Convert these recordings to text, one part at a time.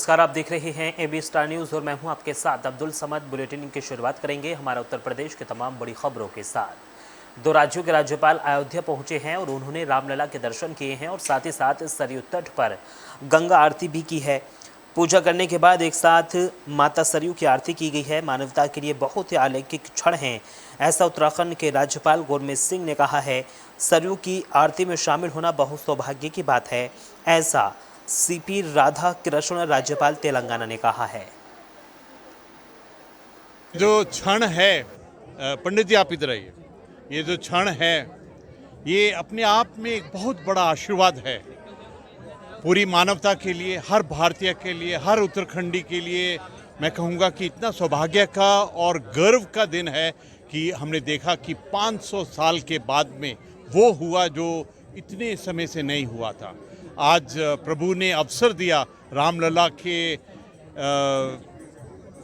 नमस्कार, आप देख रहे हैं एबी स्टार न्यूज़ और मैं हूं आपके साथ अब्दुल समद। बुलेटिन की शुरुआत करेंगे हमारा उत्तर प्रदेश के तमाम बड़ी खबरों के साथ। 2 राज्यों के राज्यपाल अयोध्या पहुंचे हैं और उन्होंने रामलला के दर्शन किए हैं और साथ ही साथ सरयू तट पर गंगा आरती भी की है। पूजा करने के बाद एक साथ माता सरयू की आरती की गई है। मानवता के लिए बहुत ही अलौकिक क्षण हैं, ऐसा उत्तराखंड के राज्यपाल गुरमीत सिंह ने कहा है। सरयू की आरती में शामिल होना बहुत सौभाग्य की बात है, ऐसा सीपी राधा कृष्ण राज्यपाल तेलंगाना ने कहा है। जो क्षण है, पंडित जी आप इधर आइए, ये जो क्षण है ये अपने आप में एक बहुत बड़ा आशीर्वाद है पूरी मानवता के लिए, हर भारतीय के लिए, हर उत्तराखंडी के लिए। मैं कहूँगा कि इतना सौभाग्य का और गर्व का दिन है कि हमने देखा कि 500 साल के बाद में वो हुआ जो इतने समय से नहीं हुआ था। आज प्रभु ने अवसर दिया रामलला के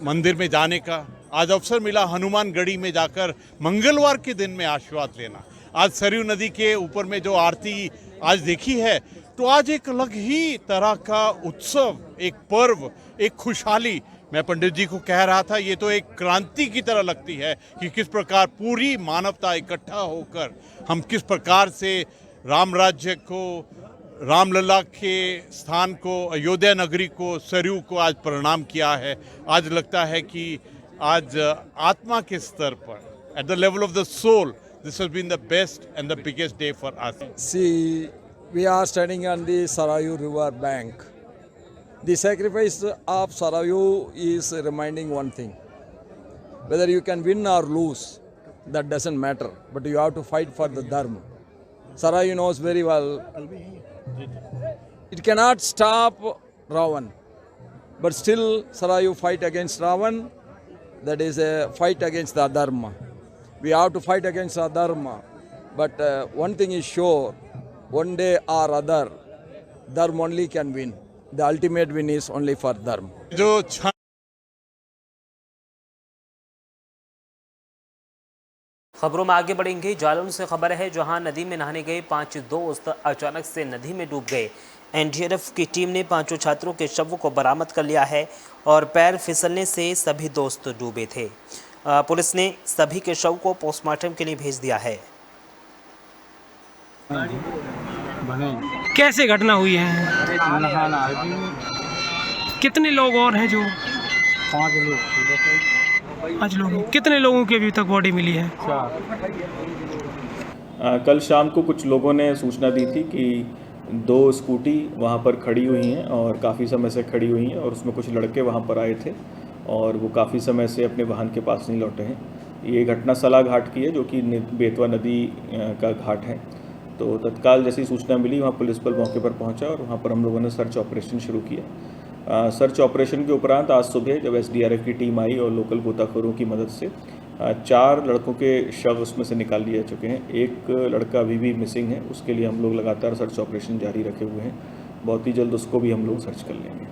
मंदिर में जाने का। आज अवसर मिला हनुमानगढ़ी में जाकर मंगलवार के दिन में आशीर्वाद लेना। आज सरयू नदी के ऊपर में जो आरती आज देखी है, तो आज एक अलग ही तरह का उत्सव, एक पर्व, एक खुशहाली। मैं पंडित जी को कह रहा था, ये तो एक क्रांति की तरह लगती है कि किस प्रकार पूरी मानवता इकट्ठा होकर हम किस प्रकार से राम राज्य को, रामलला के स्थान को, अयोध्या नगरी को, सरयू को आज प्रणाम किया है। आज लगता है कि आज आत्मा के स्तर पर, at the level of the soul, this has been the best and the biggest day for us. See, we are standing on the Sarayu river bank. The sacrifice of Sarayu is reminding one thing. Whether you can win or lose, that doesn't matter. But you have to fight for the dharma. Sarayu knows very well. It cannot stop Ravan. But still Sarayu fight against Ravan. That is a fight against the dharma. We have to fight against the dharma. But one thing is sure, one day or other, dharma only can win. The ultimate win is only for dharma. जो क्षण खबरों में आगे बढ़ेंगे। जालौन से खबर है, जहां नदी में नहाने गए 5 दोस्त अचानक से नदी में डूब गए। एनडीआरएफ की टीम ने 5 छात्रों के शवों को बरामद कर लिया है और पैर फिसलने से सभी दोस्त डूबे थे। पुलिस ने सभी के शव को पोस्टमार्टम के लिए भेज दिया है। कैसे घटना हुई है? कितने लोग और हैं जो? 5 लोग। कितने लोगों की अभी तक बॉडी मिली है? कल शाम को कुछ लोगों ने सूचना दी थी कि 2 स्कूटी वहाँ पर खड़ी हुई हैं और काफ़ी समय से खड़ी हुई हैं और उसमें कुछ लड़के वहाँ पर आए थे और वो काफ़ी समय से अपने वाहन के पास नहीं लौटे हैं। ये घटना सला घाट की है, जो कि बेतवा नदी का घाट है। तो तत्काल जैसी सूचना मिली, वहाँ पुलिस बल मौके पर पहुँचा और वहाँ पर हम लोगों ने सर्च ऑपरेशन शुरू किया। सर्च ऑपरेशन के उपरांत आज सुबह जब एसडीआरएफ की टीम आई और लोकल गोताखोरों की मदद से 4 लड़कों के शव उसमें से निकाल लिए चुके हैं। एक लड़का अभी भी मिसिंग है, उसके लिए हम लोग लगातार सर्च ऑपरेशन जारी रखे हुए हैं। बहुत ही जल्द उसको भी हम लोग सर्च कर लेंगे।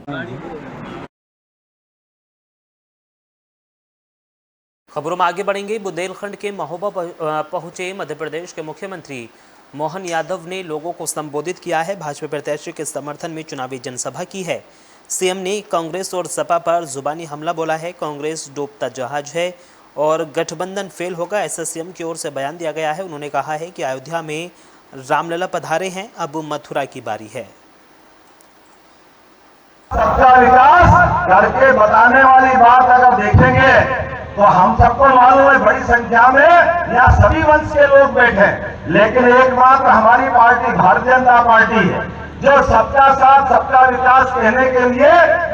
खबरों में आगे बढ़ेंगे। बुंदेलखंड के महोबा पहुंचे मध्य प्रदेश के मुख्यमंत्री मोहन यादव ने लोगों को संबोधित किया है। भाजपा प्रत्याशी के समर्थन में चुनावी जनसभा की है। सीएम ने कांग्रेस और सपा पर जुबानी हमला बोला है। कांग्रेस डूबता जहाज है और गठबंधन फेल होगा, ऐसा सीएम की ओर से बयान दिया गया है। उन्होंने कहा है कि अयोध्या में रामलला पधारे हैं, अब मथुरा की बारी है। सबका विकास करके बताने वाली बात अगर देखेंगे तो हम सबको मालूम है बड़ी संख्या में यहाँ सभी वंश के लोग बैठे हैं, लेकिन एकमात्र हमारी पार्टी भारतीय जनता पार्टी है जो सबका साथ सबका विकास कहने के लिए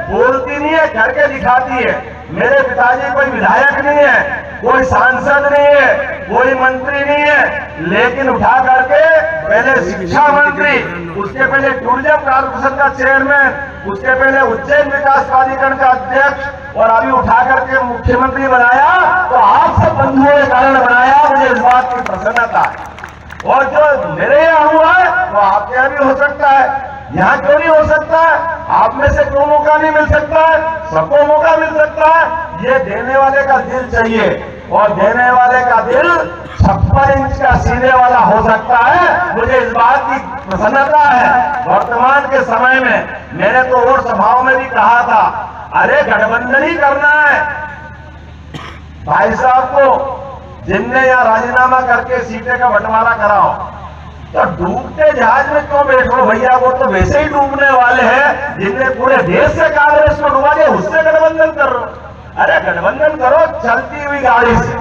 बोलती नहीं है, करके दिखाती है। मेरे पिताजी कोई विधायक नहीं है, कोई सांसद नहीं है, कोई मंत्री नहीं है, लेकिन उठा करके पहले शिक्षा मंत्री, उसके पहले टूरिज्म कॉर्पोरेशन का चेयरमैन, उसके पहले उज्जैन विकास प्राधिकरण का अध्यक्ष और अभी उठा करके मुख्यमंत्री बनाया। तो आप सब बंधुओं के कारण बनाया, मुझे इस बात की प्रसन्नता है। और जो मेरे यहाँ हुआ है वो आपके यहाँ भी हो सकता है, यहाँ क्यों नहीं हो सकता है? आप में से क्यों मौका नहीं मिल सकता है? सबको मौका मिल सकता है। ये देने वाले का दिल चाहिए और देने वाले का दिल 56 इंच का सीने वाला हो सकता है। मुझे इस बात की प्रसन्नता है। वर्तमान के समय में मैंने तो और सभाओं में भी कहा था, अरे गठबंधन ही करना है। भाई साहब को जिनने यहाँ राजीनामा करके सीटें का बंटवारा कराओ, तो डूबते जहाज में क्यों बैठो भैया, वो तो वैसे ही डूबने वाले हैं जिनने पूरे देश से कांग्रेस को डुबा दिया, उससे गठबंधन करो। अरे गठबंधन करो चलती हुई गाड़ी से,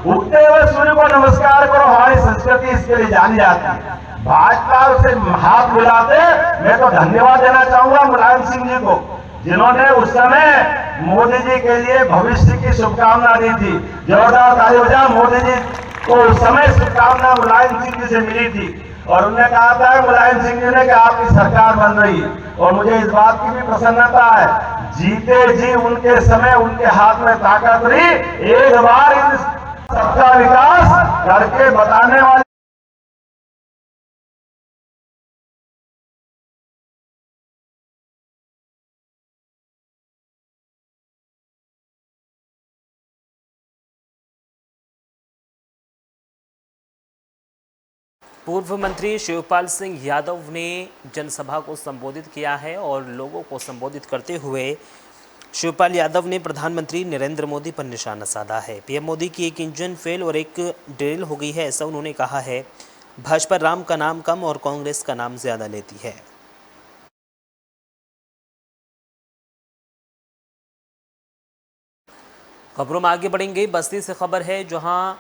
उगते हुए सूर्य को नमस्कार करो। हमारी संस्कृति इसके लिए जानी जाती है। भाजपा से हाथ मिलाते मैं तो धन्यवाद देना चाहूंगा मुलायम सिंह जी को, जिन्होंने उस समय मोदी जी के लिए भविष्य की शुभकामना दी थी। जोरदार ताली बजाओ। मोदी जी को उस समय शुभकामना मुलायम सिंह जी से मिली थी और उन्होंने कहा था मुलायम सिंह जी ने कि आपकी सरकार बन रही है। और मुझे इस बात की भी प्रसन्नता है, जीते जी उनके समय उनके हाथ में ताकत रही। एक बार इन सबका विकास करके बताने वाले पूर्व मंत्री शिवपाल सिंह यादव ने जनसभा को संबोधित किया है और लोगों को संबोधित करते हुए शिवपाल यादव ने प्रधानमंत्री नरेंद्र मोदी पर निशाना साधा है। पीएम मोदी की एक इंजन फेल और एक ड्रिल हो गई है, ऐसा उन्होंने कहा है। भाजपा राम का नाम कम और कांग्रेस का नाम ज्यादा लेती है। खबरों में आगे बढ़ेंगे। बस्ती से खबर है, जहां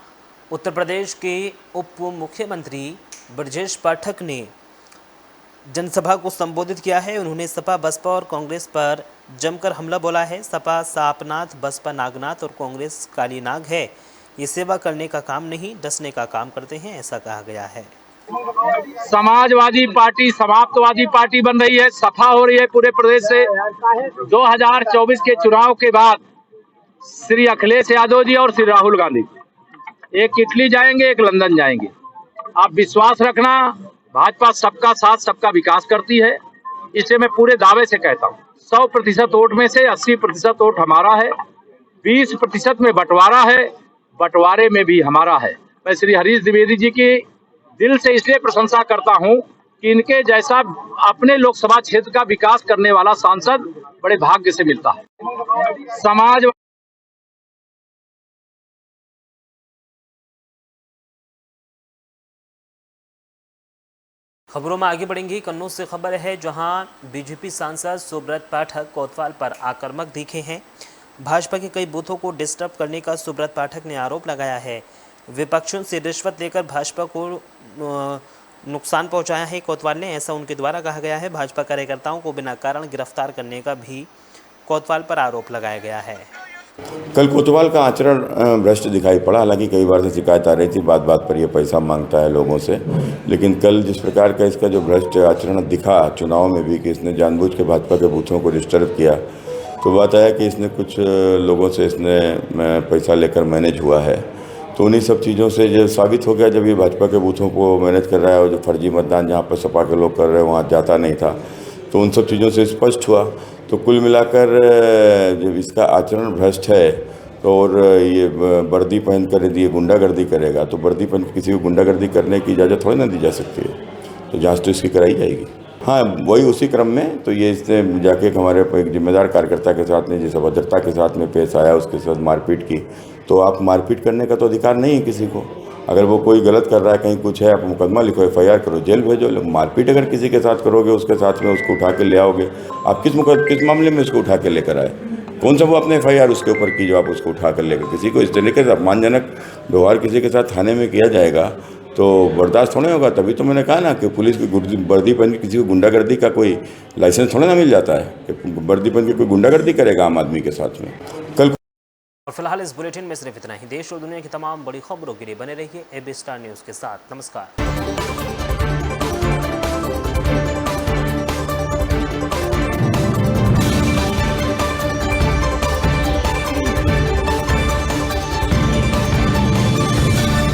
उत्तर प्रदेश के उप मुख्यमंत्री ब्रजेश पाठक ने जनसभा को संबोधित किया है। उन्होंने सपा, बसपा और कांग्रेस पर जमकर हमला बोला है। सपा सांपनाथ, बसपा नागनाथ और कांग्रेस काली नाग है। ये सेवा करने का काम नहीं, डसने का काम करते हैं, ऐसा कहा गया है। समाजवादी पार्टी समाप्तवादी पार्टी बन रही है, सफा हो रही है पूरे प्रदेश से। 2024 के चुनाव के बाद श्री अखिलेश यादव जी और श्री राहुल गांधी एक इटली जाएंगे, एक लंदन जाएंगे। आप विश्वास रखना, भाजपा सबका साथ सबका विकास करती है। इसलिए मैं पूरे दावे से कहता हूँ 100% वोट में से 80% वोट हमारा है, 20% में बंटवारा है, बंटवारे में भी हमारा है। मैं श्री हरीश द्विवेदी जी की दिल से इसलिए प्रशंसा करता हूँ कि इनके जैसा अपने लोकसभा क्षेत्र का विकास करने वाला सांसद बड़े भाग्य से मिलता है। समाज खबरों में आगे बढ़ेंगे। कन्नौज से खबर है, जहां बीजेपी सांसद सुब्रत पाठक कोतवाल पर आक्रामक दिखे हैं। भाजपा के कई बूथों को डिस्टर्ब करने का सुब्रत पाठक ने आरोप लगाया है। विपक्षों से रिश्वत लेकर भाजपा को नुकसान पहुंचाया है कोतवाल ने, ऐसा उनके द्वारा कहा गया है। भाजपा कार्यकर्ताओं को बिना कारण गिरफ्तार करने का भी कोतवाल पर आरोप लगाया गया है। कल कोतवाल का आचरण भ्रष्ट दिखाई पड़ा। हालांकि कई बार से शिकायत आ रही थी, बात बात पर ये पैसा मांगता है लोगों से, लेकिन कल जिस प्रकार का इसका जो भ्रष्ट आचरण दिखा चुनाव में भी कि इसने जानबूझ के भाजपा के बूथों को डिस्टर्ब किया, तो बात आया कि इसने कुछ लोगों से इसने पैसा लेकर मैनेज हुआ है। तो उन्हीं सब चीज़ों से जो साबित हो गया, जब ये भाजपा के बूथों को मैनेज कर रहा है और जो फर्जी मतदान जहाँ पर सपा के लोग कर रहे हैं वहाँ जाता नहीं था, तो उन सब चीज़ों से स्पष्ट हुआ। तो कुल मिलाकर जब इसका आचरण भ्रष्ट है और ये वर्दी पहन कर यदि ये गुंडागर्दी करेगा, तो वर्दी पहन किसी को गुंडागर्दी करने की इजाज़त थोड़ी ना दी जा सकती है। तो जांच तो इसकी कराई जाएगी। हाँ, वही उसी क्रम में तो ये इसने जाके हमारे एक जिम्मेदार कार्यकर्ता के साथ में जिस अभद्रता के साथ में पेश आया, उसके साथ मारपीट की। तो आप मारपीट करने का तो अधिकार नहीं है किसी को। अगर वो कोई गलत कर रहा है, कहीं कुछ है, आप मुकदमा लिखो, FIR करो, जेल भेजो। मारपीट अगर किसी के साथ करोगे, उसके साथ में उसको उठा के ले आओगे, आप किस मामले में उसको उठा के लेकर आए? कौन सा वो अपने FIR उसके ऊपर की जो आप उसको उठा कर लेकर किसी को इस तरीके से अपमानजनक व्यवहार किसी के साथ थाने में किया जाएगा तो बर्दाश्त थोड़ा होगा। तभी तो मैंने कहा ना कि पुलिस की वर्दी पहन के किसी को गुंडागर्दी का कोई लाइसेंस थोड़ा ना मिल जाता है कि वर्दी पहन के कोई गुंडागर्दी करेगा आम आदमी के साथ में। कल और फिलहाल इस बुलेटिन में सिर्फ इतना ही। देश और दुनिया की तमाम बड़ी खबरों के लिए बने रहिए AB स्टार न्यूज़ के साथ। नमस्कार।